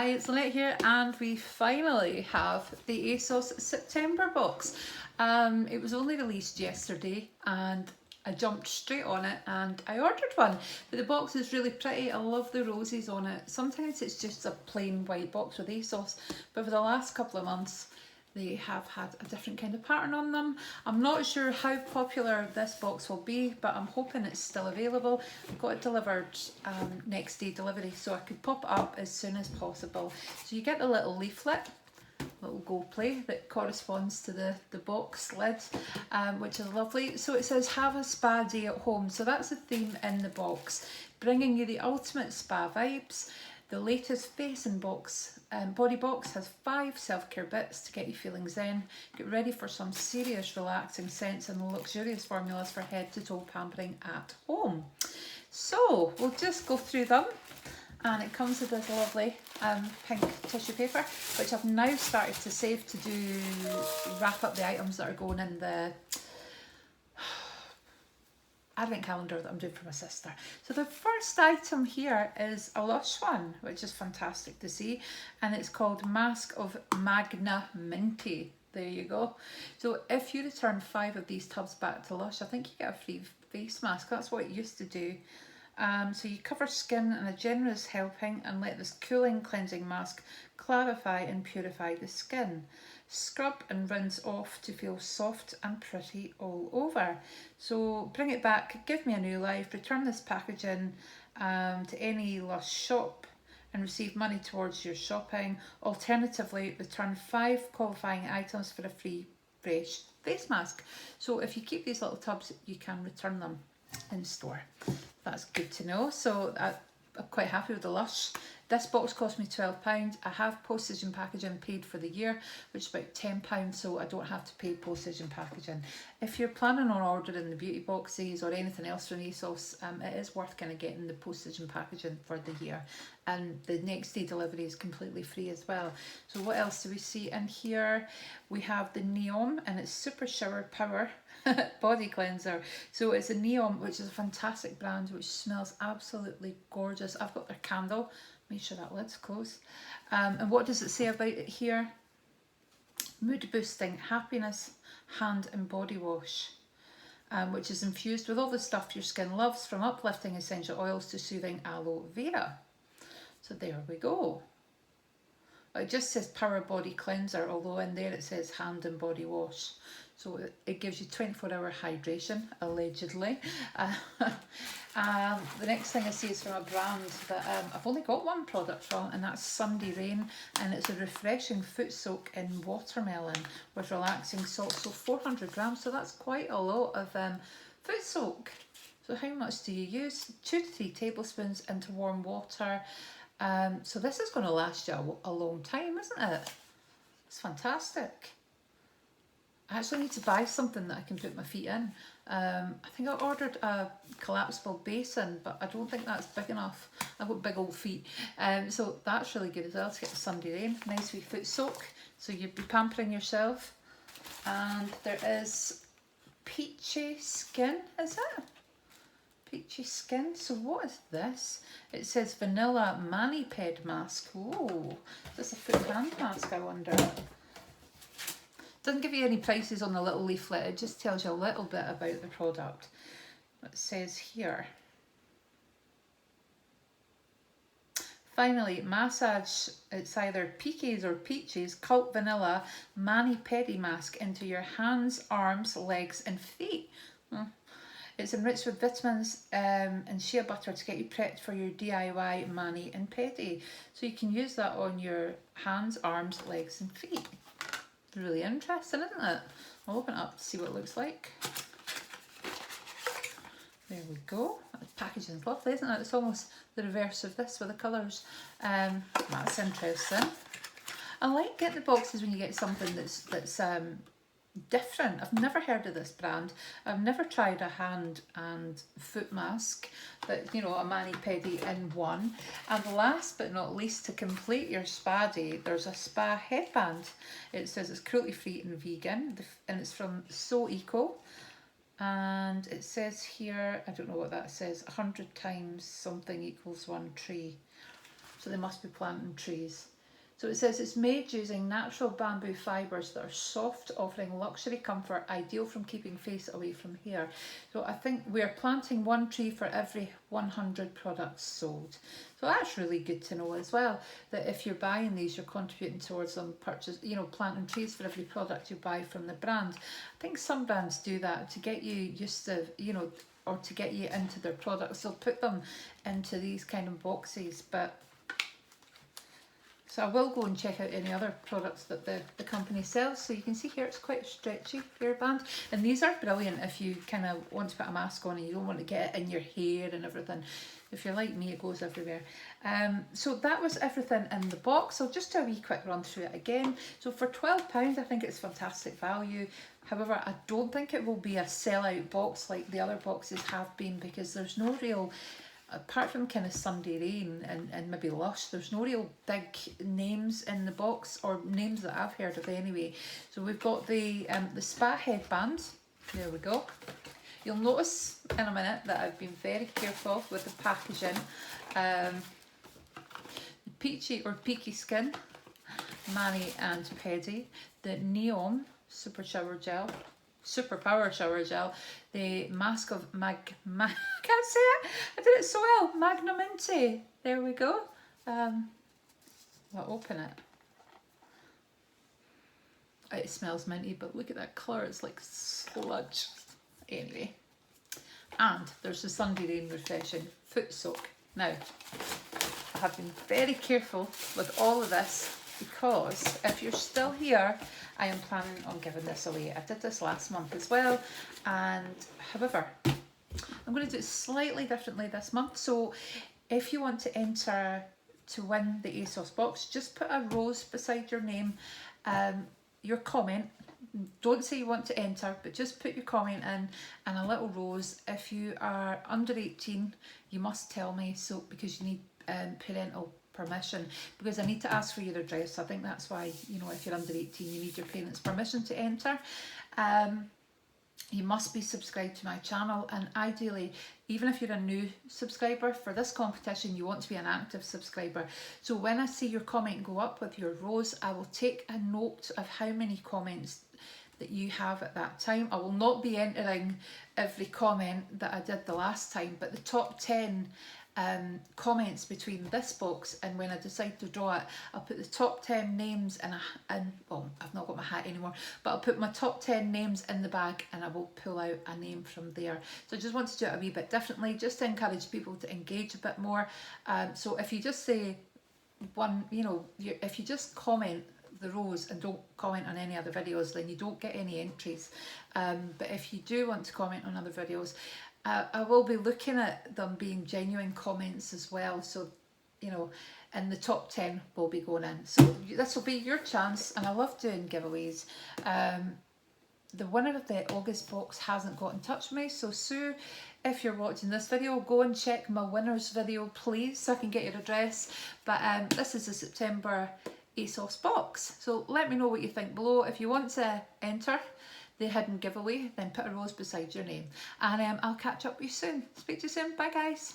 Hi, it's Lynette here, and we finally have the ASOS September box. It was only released yesterday and I jumped straight on it and I ordered one. But the box is really pretty. I love the roses on it. Sometimes it's just a plain white box with ASOS, but for the last couple of months they have had a different kind of pattern on them. I'm not sure how popular this box will be, but I'm hoping it's still available. I've got it delivered next day delivery, so I could pop it up as soon as possible. So you get the little leaflet, little gold play that corresponds to the box lid, which is lovely. So it says have a spa day at home. So that's the theme in the box, bringing you the ultimate spa vibes. The latest face and body box has 5 self-care bits to get you feeling zen. Get ready for some serious relaxing scents and luxurious formulas for head to toe pampering at home. So we'll just go through them, and it comes with this lovely pink tissue paper, which I've now started to save to wrap up the items that are going in the advent calendar that I'm doing for my sister. So the first item here is a Lush one, which is fantastic to see, and it's called Mask of Magna Minty. There you go. So if you return 5 of these tubs back to Lush, I think you get a free face mask. That's what it used to do. So you cover skin in a generous helping and let this cooling cleansing mask clarify and purify the skin. Scrub and rinse off to feel soft and pretty all over. So bring it back, give me a new life, return this packaging to any Lush shop and receive money towards your shopping. Alternatively, return 5 qualifying items for a free fresh face mask. So if you keep these little tubs, you can return them in store. That's good to know. So I'm quite happy with the Lush. This box cost me £12. I have postage and packaging paid for the year, which is about £10, so I don't have to pay postage and packaging. If you're planning on ordering the beauty boxes or anything else from ASOS, it is worth kind of getting the postage and packaging for the year. And the next day delivery is completely free as well. So what else do we see in here? We have the Neom, and it's Super Shower Power body cleanser. So it's a Neom, which is a fantastic brand, which smells absolutely gorgeous. I've got their candle. Make sure that lid's closed. And what does it say about it here? Mood boosting, happiness, hand and body wash, which is infused with all the stuff your skin loves, from uplifting essential oils to soothing aloe vera. So there we go. It just says power body cleanser, although in there it says hand and body wash. So it gives you 24-hour hydration, allegedly. The next thing I see is from a brand that I've only got one product from, and that's Sunday Rain, and it's a refreshing foot soak in watermelon with relaxing salt. So 400 grams, so that's quite a lot of foot soak. So how much do you use? 2 to 3 tablespoons into warm water. So this is going to last you a long time, isn't it? It's fantastic. I actually need to buy something that I can put my feet in. I think I ordered a collapsible basin, but I don't think that's big enough. I've got big old feet. So that's really good as well to get the Sunday Rain. Nice wee foot soak, so you'd be pampering yourself. And there is Peachy Skin, is it? Peachy Skin. So what is this? It says Vanilla Mani Ped Mask. Oh, is this a foot and hand mask, I wonder? Doesn't give you any prices on the little leaflet, it just tells you a little bit about the product. It says here, finally, massage, it's either Peaches or Peaches Cult Vanilla Mani Pedi Mask into your hands, arms, legs and feet. It's enriched with vitamins and shea butter to get you prepped for your DIY mani and pedi. So you can use that on your hands, arms, legs and feet. Really interesting, isn't it? I'll open it up to see what it looks like. There we go. The packaging's lovely, isn't it? It's almost the reverse of this with the colours. That's interesting. I like getting the boxes when you get something that's different. I've never heard of this brand. I've never tried a hand and foot mask, but you know, a mani pedi in one. And last but not least, to complete your spa day, there's a spa headband. It says it's cruelty free and vegan, and it's from So Eco. And it says here, I don't know what that says, 100 times something equals 1 tree. So they must be planting trees. So it says it's made using natural bamboo fibres that are soft, offering luxury comfort, ideal from keeping face away from hair. So I think we're planting one tree for every 100 products sold. So that's really good to know as well, that if you're buying these, you're contributing towards them purchase, you know, planting trees for every product you buy from the brand. I think some brands do that to get you used to, you know, or to get you into their products. They'll put them into these kind of boxes, but so I will go and check out any other products that the company sells. So you can see here it's quite a stretchy hairband. And these are brilliant if you kind of want to put a mask on and you don't want to get it in your hair and everything. If you're like me, it goes everywhere. So that was everything in the box. I'll just do a wee quick run through it again. So for £12, I think it's fantastic value. However, I don't think it will be a sellout box like the other boxes have been, because there's no real, apart from kind of Sunday Rain and maybe Lush, there's no real big names in the box, or names that I've heard of anyway. So we've got the spa headband. There we go. You'll notice in a minute that I've been very careful with the packaging. The Peachy or Peaky Skin, Mani and Pedi, the Neon Super Power Shower Gel, the Mask of I can't say it, I did it so well, Magnamente. There we go. I'll open it. It smells minty, but look at that colour, it's like sludge. Anyway, and there's the Sunday Rain Refreshing Foot Soak. Now, I have been very careful with all of this, because if you're still here, I am planning on giving this away. I did this last month as well, and however, I'm going to do it slightly differently this month. So if you want to enter to win the ASOS box, just put a rose beside your name, your comment. Don't say you want to enter, but just put your comment in and a little rose. If you are under 18, you must tell me, so because you need parental permission, because I need to ask for your address. I think that's why, you know, if you're under 18, you need your parents' permission to enter. You must be subscribed to my channel, and ideally, even if you're a new subscriber, for this competition you want to be an active subscriber. So when I see your comment go up with your rose, I will take a note of how many comments that you have at that time. I will not be entering every comment that I did the last time, but the top 10 comments between this box and when I decide to draw it, I'll put the top 10 names in well, I've not got my hat anymore, but I'll put my top 10 names in the bag and I will pull out a name from there. So I just want to do it a wee bit differently, just to encourage people to engage a bit more. So if you just say one, you know, if you just comment the rose and don't comment on any other videos, then you don't get any entries. But if you do want to comment on other videos, I will be looking at them being genuine comments as well. So, you know, and the top 10 will be going in. So this will be your chance, and I love doing giveaways. The winner of the August box hasn't got in touch with me, so Sue, if you're watching this video, go and check my winners video please, so I can get your address. But this is the September ASOS box, so let me know what you think below. If you want to enter the hidden giveaway, then put a rose beside your name, and I'll catch up with you soon. Speak to you soon. Bye guys.